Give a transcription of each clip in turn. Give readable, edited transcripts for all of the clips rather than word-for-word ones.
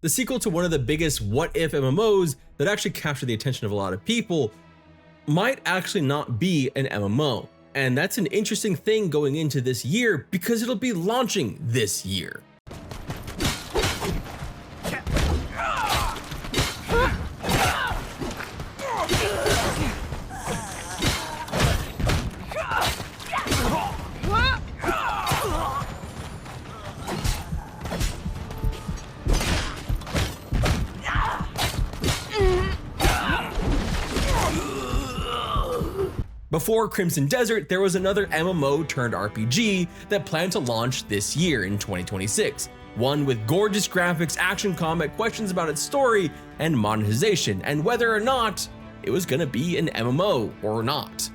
The sequel to one of the biggest what-if MMOs that actually captured the attention of a lot of people might actually not be an MMO. And that's an interesting thing going into this year because it'll be launching this year. Before Crimson Desert, there was another MMO turned RPG that planned to launch this year in 2026. One with gorgeous graphics, action combat, questions about its story, and monetization, and whether or not it was gonna be an MMO or not.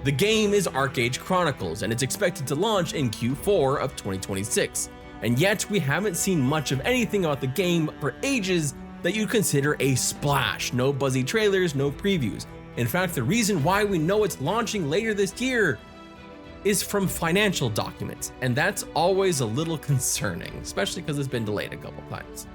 The game is Archeage Chronicles, and it's expected to launch in Q4 of 2026. And yet, we haven't seen much of anything about the game for ages that you'd consider a splash. No buzzy trailers, no previews. In fact, the reason why we know it's launching later this year is from financial documents, and that's always a little concerning, especially because it's been delayed a couple times.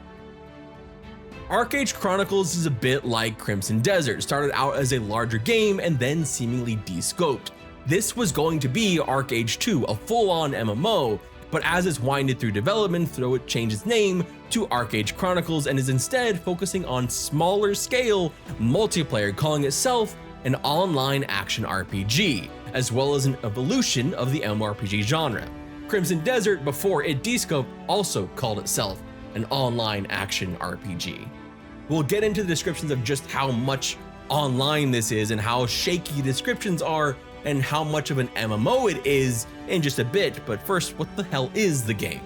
Archeage Chronicles is a bit like Crimson Desert, started out as a larger game and then seemingly de-scoped. This was going to be Archeage 2, a full-on MMO, but as it's winded through development, though it changed its name to Archeage Chronicles and is instead focusing on smaller scale multiplayer, calling itself an online action RPG, as well as an evolution of the MMORPG genre. Crimson Desert, before it descoped, also called itself an online action RPG. We'll get into the descriptions of just how much online this is and how shaky the descriptions are and how much of an MMO it is in just a bit, but first, what the hell is the game?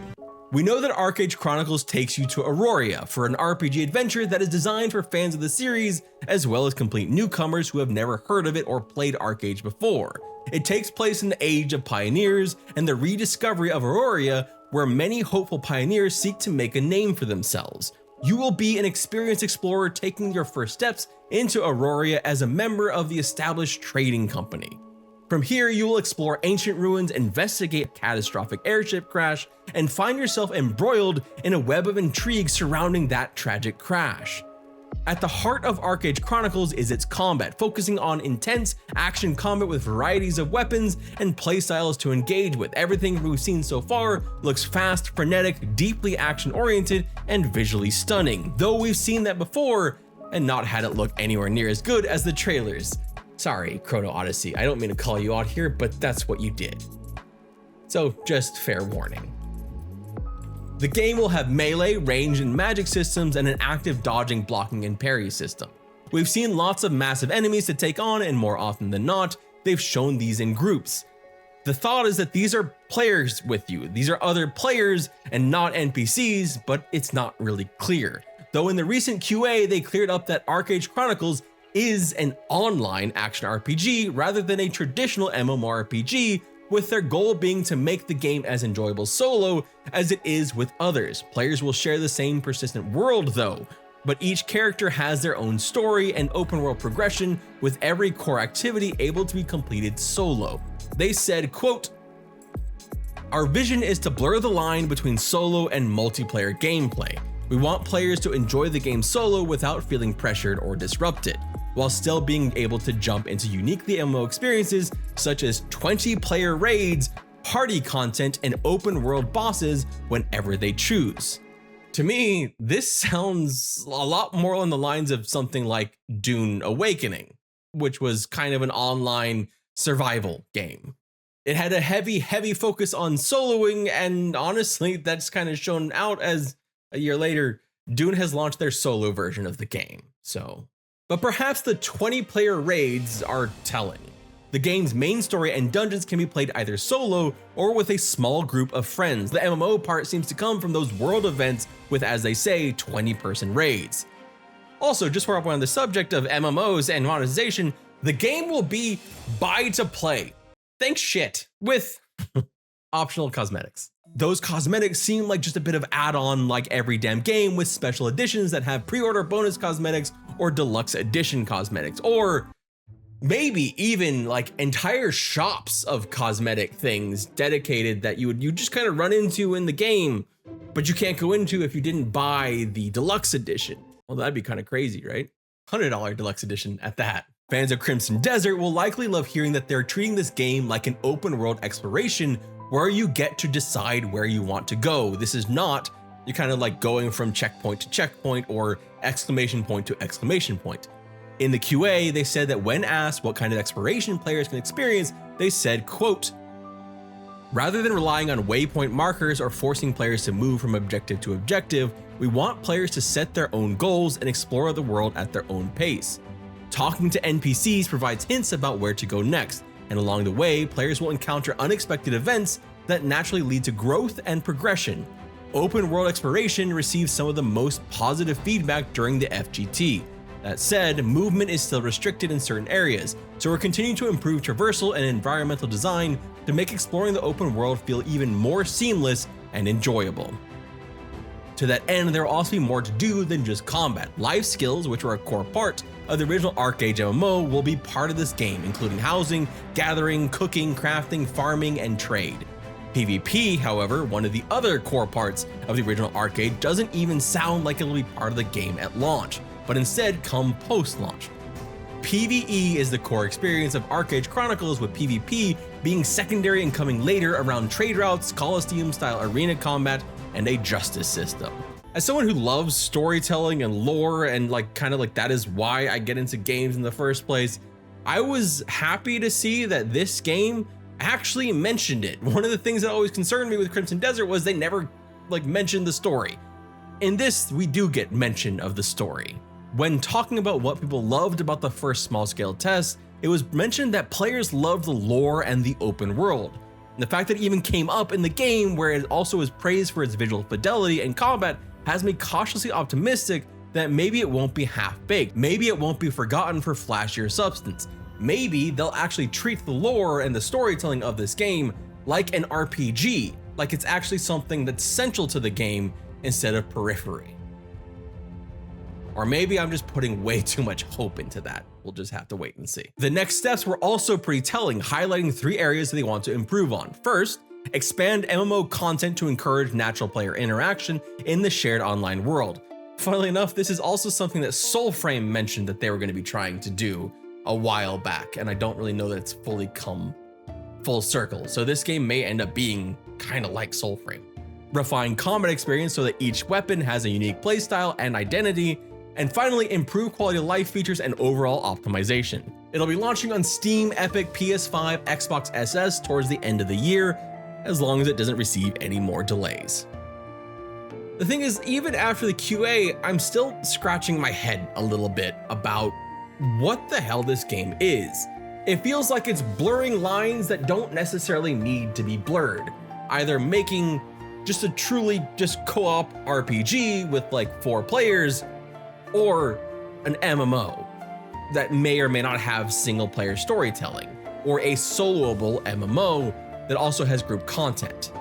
We know that Archeage Chronicles takes you to Aurora for an RPG adventure that is designed for fans of the series, as well as complete newcomers who have never heard of it or played Archeage before. It takes place in the Age of Pioneers and the rediscovery of Aurora, where many hopeful pioneers seek to make a name for themselves. You will be an experienced explorer taking your first steps into Aurora as a member of the established trading company. From here, you will explore ancient ruins, investigate a catastrophic airship crash, and find yourself embroiled in a web of intrigue surrounding that tragic crash. At the heart of Archeage Chronicles is its combat, focusing on intense action combat with varieties of weapons and playstyles to engage with. Everything we've seen so far looks fast, frenetic, deeply action-oriented, and visually stunning, though we've seen that before and not had it look anywhere near as good as the trailers. Sorry, Chrono Odyssey, I don't mean to call you out here, but that's what you did. So just fair warning. The game will have melee, range, and magic systems and an active dodging, blocking, and parry system. We've seen lots of massive enemies to take on, and more often than not, they've shown these in groups. The thought is that these are players with you. These are other players and not NPCs, but it's not really clear. Though in the recent QA, they cleared up that Archeage Chronicles is an online action RPG rather than a traditional MMORPG, with their goal being to make the game as enjoyable solo as it is with others. Players will share the same persistent world though, but each character has their own story and open world progression, with every core activity able to be completed solo. They said, quote, "Our vision is to blur the line between solo and multiplayer gameplay. We want players to enjoy the game solo without feeling pressured or disrupted, while still being able to jump into uniquely MMO experiences such as 20-player raids, party content, and open world bosses whenever they choose." To me, this sounds a lot more on the lines of something like Dune Awakening, which was kind of an online survival game. It had a heavy focus on soloing, and honestly, that's kind of shown out as a year later, Dune has launched their solo version of the game, so. But perhaps the 20-player raids are telling. The game's main story and dungeons can be played either solo or with a small group of friends. The MMO part seems to come from those world events with, as they say, 20-person raids. Also, just while we're on the subject of MMOs and monetization, the game will be buy to play. Thanks shit, with optional cosmetics. Those cosmetics seem like just a bit of add-on like every damn game, with special editions that have pre-order bonus cosmetics or deluxe edition cosmetics, or maybe even like entire shops of cosmetic things dedicated that you just kind of run into in the game, but you can't go into if you didn't buy the deluxe edition. Well, that'd be kind of crazy, right? $100 deluxe edition at that. Fans of Crimson Desert will likely love hearing that they're treating this game like an open world exploration where you get to decide where you want to go. This is not, you're kind of like going from checkpoint to checkpoint or exclamation point to exclamation point. In the QA, they said that when asked what kind of exploration players can experience, they said, quote, "Rather than relying on waypoint markers or forcing players to move from objective to objective, we want players to set their own goals and explore the world at their own pace. Talking to NPCs provides hints about where to go next, and along the way, players will encounter unexpected events that naturally lead to growth and progression. Open world exploration receives some of the most positive feedback during the FGT. That said, movement is still restricted in certain areas, so we're continuing to improve traversal and environmental design to make exploring the open world feel even more seamless and enjoyable. To that end, there will also be more to do than just combat. Life skills, which are a core part of the original Archeage MMO, will be part of this game, including housing, gathering, cooking, crafting, farming, and trade. PvP, however, one of the other core parts of the original Archeage, doesn't even sound like it will be part of the game at launch, but instead come post-launch. PvE is the core experience of Archeage Chronicles, with PvP being secondary and coming later around trade routes, Coliseum-style arena combat, and a justice system. As someone who loves storytelling and lore, and that is why I get into games in the first place, I was happy to see that this game actually mentioned it. One of the things that always concerned me with Crimson Desert was they never mentioned the story. In this, we do get mention of the story. When talking about what people loved about the first small-scale test, it was mentioned that players loved the lore and the open world. And the fact that it even came up in the game, where it also is praised for its visual fidelity and combat, has me cautiously optimistic that maybe it won't be half-baked. Maybe it won't be forgotten for flashier substance. Maybe they'll actually treat the lore and the storytelling of this game like an RPG, like it's actually something that's central to the game instead of periphery. Or maybe I'm just putting way too much hope into that. We'll just have to wait and see. The next steps were also pretty telling, highlighting 3 areas that they want to improve on. First, expand MMO content to encourage natural player interaction in the shared online world. Funnily enough, this is also something that Soulframe mentioned that they were going to be trying to do a while back, and I don't really know that it's fully come full circle. So this game may end up being kind of like Soulframe. Refine combat experience so that each weapon has a unique playstyle and identity. And finally, improve quality of life features and overall optimization. It'll be launching on Steam, Epic, PS5, Xbox SS towards the end of the year, as long as it doesn't receive any more delays. The thing is, even after the QA, I'm still scratching my head a little bit about what the hell this game is. It feels like it's blurring lines that don't necessarily need to be blurred, either making just a truly just co-op RPG with 4 players, or an MMO that may or may not have single player storytelling, or a soloable MMO that also has group content.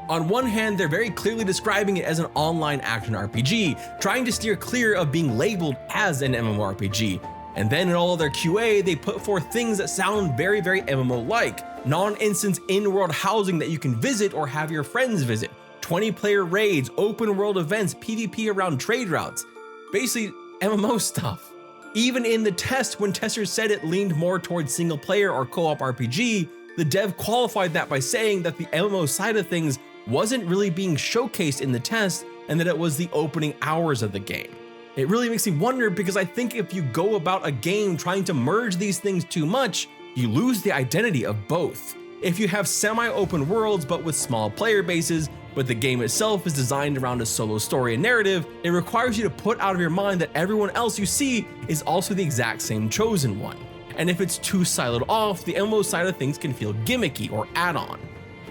On one hand, they're very clearly describing it as an online action RPG, trying to steer clear of being labeled as an MMORPG. And then in all of their QA, they put forth things that sound very, very MMO-like. Non-instance in-world housing that you can visit or have your friends visit, 20-player raids, open world events, PvP around trade routes. Basically, MMO stuff. Even in the test, when testers said it leaned more towards single player or co-op RPG, the dev qualified that by saying that the MMO side of things wasn't really being showcased in the test, and that it was the opening hours of the game. It really makes me wonder, because I think if you go about a game trying to merge these things too much, you lose the identity of both. If you have semi-open worlds but with small player bases, but the game itself is designed around a solo story and narrative, it requires you to put out of your mind that everyone else you see is also the exact same chosen one. And if it's too siloed off, the MMO side of things can feel gimmicky or add-on.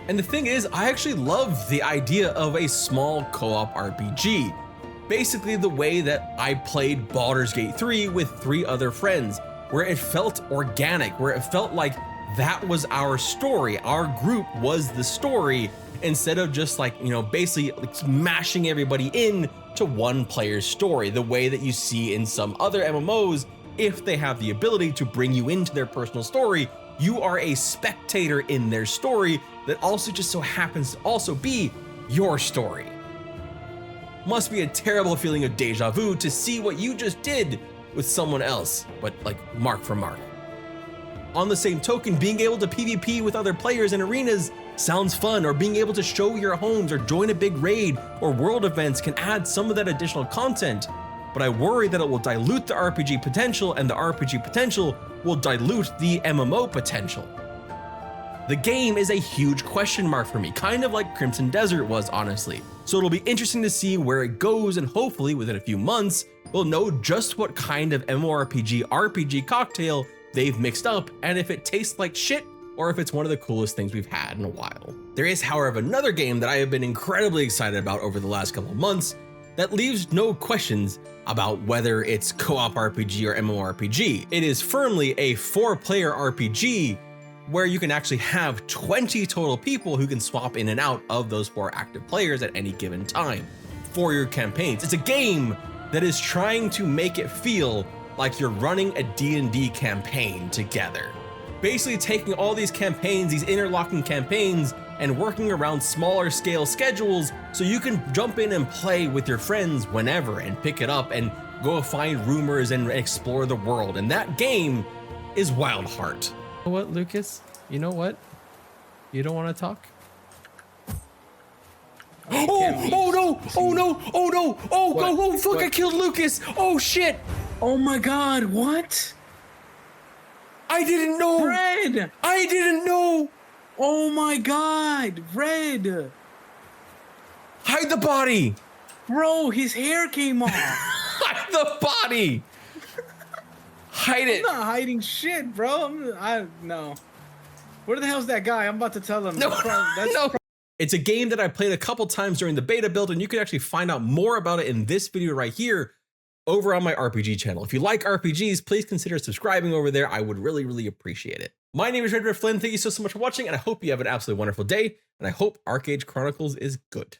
And the thing is, I actually love the idea of a small co-op RPG. Basically the way that I played Baldur's Gate 3 with 3 other friends, where it felt organic, where it felt like that was our story, our group was the story, instead of just basically smashing everybody in to one player's story, the way that you see in some other MMOs if they have the ability to bring you into their personal story, you are a spectator in their story that also just so happens to also be your story. Must be a terrible feeling of deja vu to see what you just did with someone else, but like mark for mark. On the same token, being able to PvP with other players in arenas sounds fun, or being able to show your homes or join a big raid or world events can add some of that additional content, but I worry that it will dilute the RPG potential, and the RPG potential will dilute the MMO potential. The game is a huge question mark for me, kind of like Crimson Desert was, honestly. So it'll be interesting to see where it goes, and hopefully within a few months, we'll know just what kind of MMORPG RPG cocktail they've mixed up, and if it tastes like shit, or if it's one of the coolest things we've had in a while. There is, however, another game that I have been incredibly excited about over the last couple of months that leaves no questions about whether it's co-op RPG or MMORPG. It is firmly a 4-player RPG where you can actually have 20 total people who can swap in and out of those 4 active players at any given time for your campaigns. It's a game that is trying to make it feel like you're running a D&D campaign together. Basically taking all these campaigns, these interlocking campaigns, and working around smaller scale schedules so you can jump in and play with your friends whenever and pick it up and go find rumors and explore the world. And that game is Wild Heart. You know what, Lucas? You know what? You don't want to talk? Oh no! Oh no! Oh no! Oh, What? oh fuck, What? I killed Lucas! Oh shit! Oh my god, what? I didn't know! Red! I didn't know! Oh my god, Red! Hide the body! Bro, his hair came off. Hide the body! Hide it! I'm not hiding shit, bro. No. Where the hell's that guy? I'm about to tell him. No, That's no. It's a game that I played a couple times during the beta build, and you can actually find out more about it in this video right here over on my RPG channel. If you like RPGs, please consider subscribing over there. I would really, really appreciate it. My name is Red Flynn. Thank you so much for watching, and I hope you have an absolutely wonderful day, and I hope Archeage Chronicles is good.